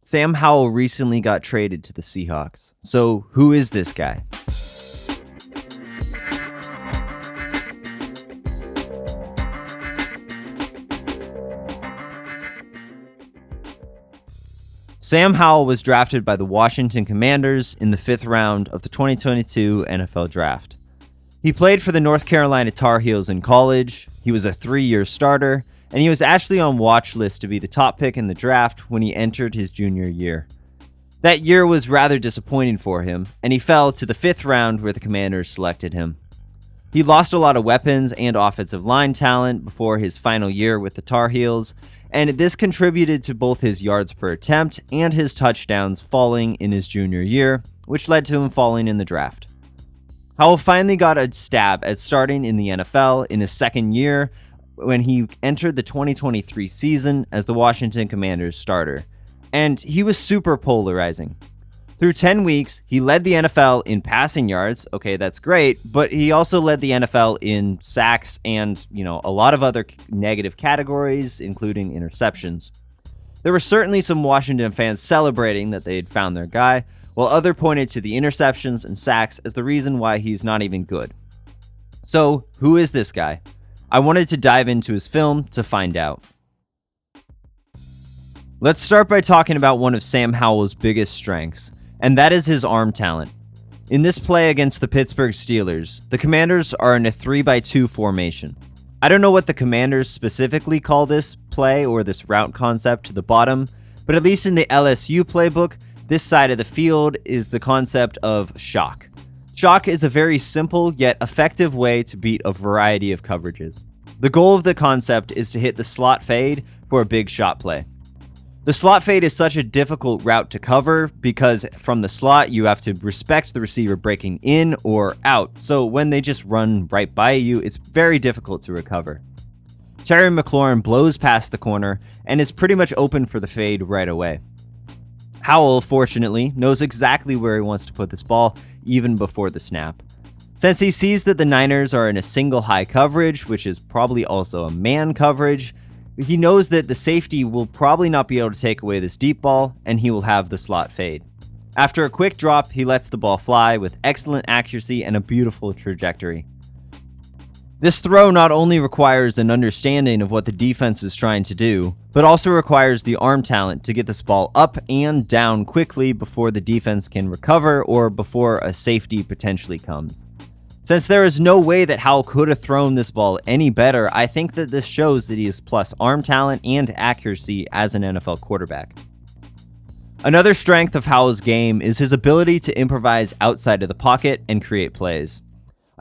Sam Howell recently got traded to the Seahawks. So who is this guy? Sam Howell was drafted by the Washington Commanders in the 5th round of the 2022 NFL Draft. He played for the North Carolina Tar Heels in college, he was a 3-year starter, and he was actually on watch list to be the top pick in the draft when he entered his junior year. That year was rather disappointing for him, and he fell to the 5th round where the Commanders selected him. He lost a lot of weapons and offensive line talent before his final year with the Tar Heels, and this contributed to both his yards per attempt and his touchdowns falling in his junior year, which led to him falling in the draft. Howell finally got a stab at starting in the NFL in his second year when he entered the 2023 season as the Washington Commanders starter, and he was super polarizing. Through 10 weeks, he led the NFL in passing yards. Okay, that's great, but he also led the NFL in sacks and, a lot of other negative categories, including interceptions. There were certainly some Washington fans celebrating that they had found their guy, while others pointed to the interceptions and sacks as the reason why he's not even good. So, who is this guy? I wanted to dive into his film to find out. Let's start by talking about one of Sam Howell's biggest strengths, and that is his arm talent. In this play against the Pittsburgh Steelers, the Commanders are in a 3-by-2 formation. I don't know what the Commanders specifically call this play or this route concept to the bottom, but at least in the LSU playbook, this side of the field is the concept of shock. Shock is a very simple yet effective way to beat a variety of coverages. The goal of the concept is to hit the slot fade for a big shot play. The slot fade is such a difficult route to cover because from the slot you have to respect the receiver breaking in or out, so when they just run right by you, it's very difficult to recover. Terry McLaurin blows past the corner and is pretty much open for the fade right away. Howell, fortunately, knows exactly where he wants to put this ball even before the snap. Since he sees that the Niners are in a single high coverage, which is probably also a man coverage, he knows that the safety will probably not be able to take away this deep ball, and he will have the slot fade. After a quick drop, he lets the ball fly with excellent accuracy and a beautiful trajectory. This throw not only requires an understanding of what the defense is trying to do, but also requires the arm talent to get this ball up and down quickly before the defense can recover or before a safety potentially comes. Since there is no way that Howell could have thrown this ball any better, I think that this shows that he is plus arm talent and accuracy as an NFL quarterback. Another strength of Howell's game is his ability to improvise outside of the pocket and create plays.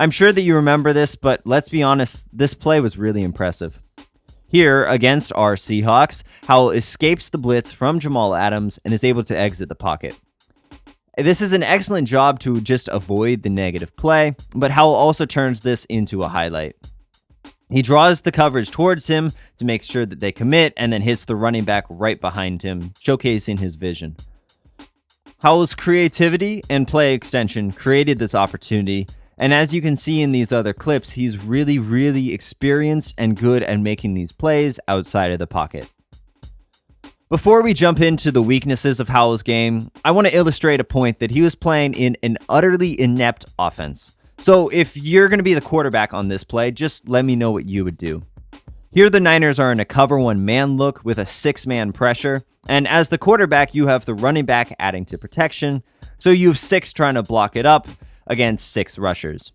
I'm sure that you remember this, but let's be honest, this play was really impressive. Here, against our Seahawks, Howell escapes the blitz from Jamal Adams and is able to exit the pocket. This is an excellent job to just avoid the negative play, but Howell also turns this into a highlight. He draws the coverage towards him to make sure that they commit and then hits the running back right behind him, showcasing his vision. Howell's creativity and play extension created this opportunity, and as you can see in these other clips, he's really experienced and good at making these plays outside of the pocket. Before we jump into the weaknesses of Howell's game, I want to illustrate a point that he was playing in an utterly inept offense. So if you're going to be the quarterback on this play, just let me know what you would do. Here the Niners are in a cover one man look with a 6-man pressure, and as the quarterback you have the running back adding to protection, so you have 6 trying to block it up against 6 rushers.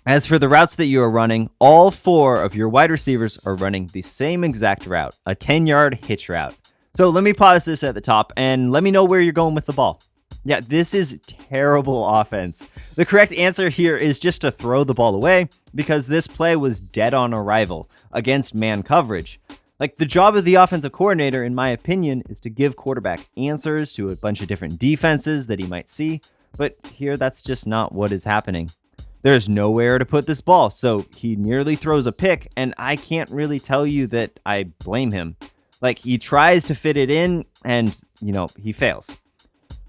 As for the routes that you are running, all 4 of your wide receivers are running the same exact route, a 10-yard hitch route. So let me pause this at the top and let me know where you're going with the ball. Yeah, this is terrible offense. The correct answer here is just to throw the ball away because this play was dead on arrival against man coverage. Like, the job of the offensive coordinator, in my opinion, is to give quarterback answers to a bunch of different defenses that he might see, but here that's just not what is happening. There's nowhere to put this ball, so he nearly throws a pick, and I can't really tell you that I blame him. Like, he tries to fit it in, and, he fails.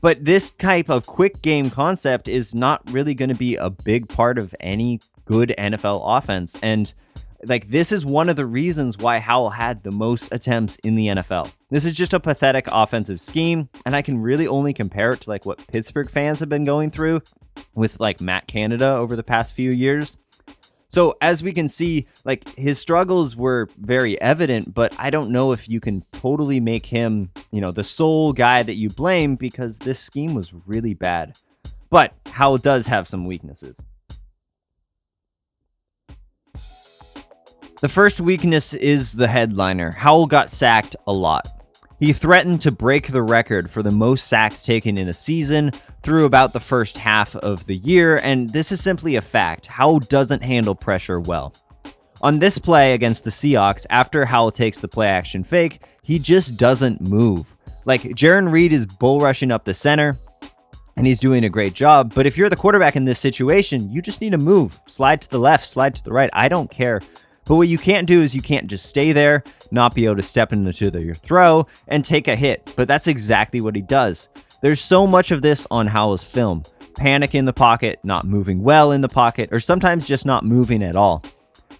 But this type of quick game concept is not really going to be a big part of any good NFL offense, and Like, this is one of the reasons why Howell had the most attempts in the NFL. This is just a pathetic offensive scheme, and I can really only compare it to like what Pittsburgh fans have been going through with like Matt Canada over the past few years. So as we can see, like, his struggles were very evident, but I don't know if you can totally make him, the sole guy that you blame, because this scheme was really bad. But Howell does have some weaknesses. The first weakness is the headliner. Howell got sacked a lot. He threatened to break the record for the most sacks taken in a season through about the first half of the year, and this is simply a fact. Howell doesn't handle pressure well. On this play against the Seahawks, after Howell takes the play action fake, he just doesn't move. Like, Jarran Reed is bull rushing up the center, and he's doing a great job, but if you're the quarterback in this situation, you just need to move. Slide to the left, slide to the right, I don't care. But what you can't do is you can't just stay there, not be able to step into your throw, and take a hit. But that's exactly what he does. There's so much of this on Howell's film. Panic in the pocket, not moving well in the pocket, or sometimes just not moving at all.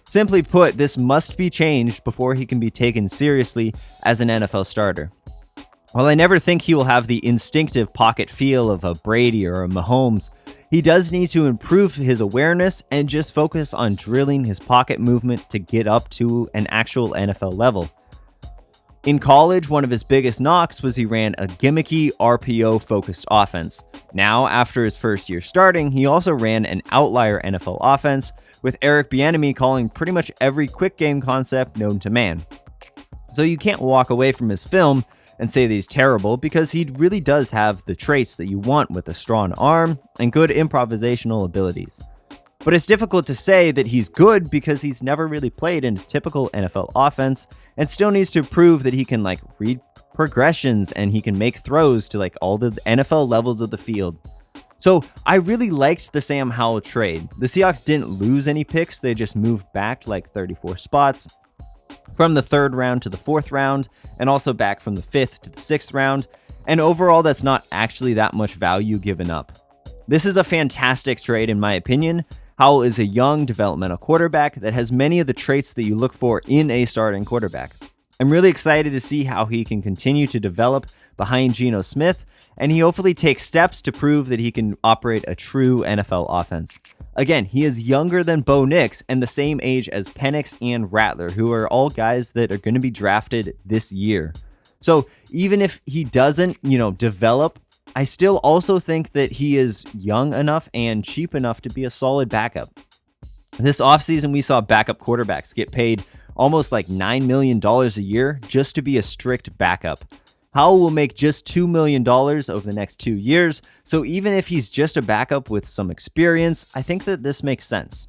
Simply put, this must be changed before he can be taken seriously as an NFL starter. While I never think he will have the instinctive pocket feel of a Brady or a Mahomes, he does need to improve his awareness and just focus on drilling his pocket movement to get up to an actual NFL level. In college, one of his biggest knocks was he ran a gimmicky RPO-focused offense. Now, after his first year starting, he also ran an outlier NFL offense, with Eric Bieniemy calling pretty much every quick game concept known to man. So you can't walk away from his film and say that he's terrible, because he really does have the traits that you want with a strong arm and good improvisational abilities. But it's difficult to say that he's good because he's never really played in a typical NFL offense and still needs to prove that he can read progressions and he can make throws to all the NFL levels of the field. So I really liked the Sam Howell trade. The Seahawks didn't lose any picks, they just moved back 34 spots. From the 3rd round to the 4th round, and also back from the 5th to the 6th round, and overall that's not actually that much value given up. This is a fantastic trade in my opinion. Howell is a young developmental quarterback that has many of the traits that you look for in a starting quarterback. I'm really excited to see how he can continue to develop behind Geno Smith, and he hopefully takes steps to prove that he can operate a true NFL offense. Again, he is younger than Bo Nix and the same age as Penix and Rattler, who are all guys that are going to be drafted this year. So even if he doesn't, develop, I still also think that he is young enough and cheap enough to be a solid backup. This offseason, we saw backup quarterbacks get paid almost $9 million a year just to be a strict backup. Howell will make just $2 million over the next 2 years, so even if he's just a backup with some experience, I think that this makes sense.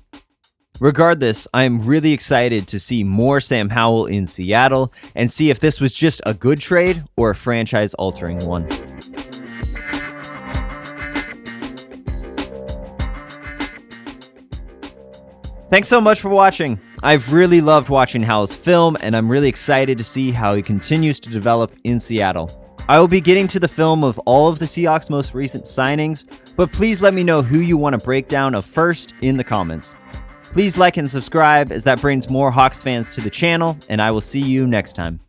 Regardless, I'm really excited to see more Sam Howell in Seattle and see if this was just a good trade or a franchise-altering one. Thanks so much for watching. I've really loved watching Howell's film, and I'm really excited to see how he continues to develop in Seattle. I will be getting to the film of all of the Seahawks' most recent signings, but please let me know who you want a breakdown of first in the comments. Please like and subscribe, as that brings more Hawks fans to the channel, and I will see you next time.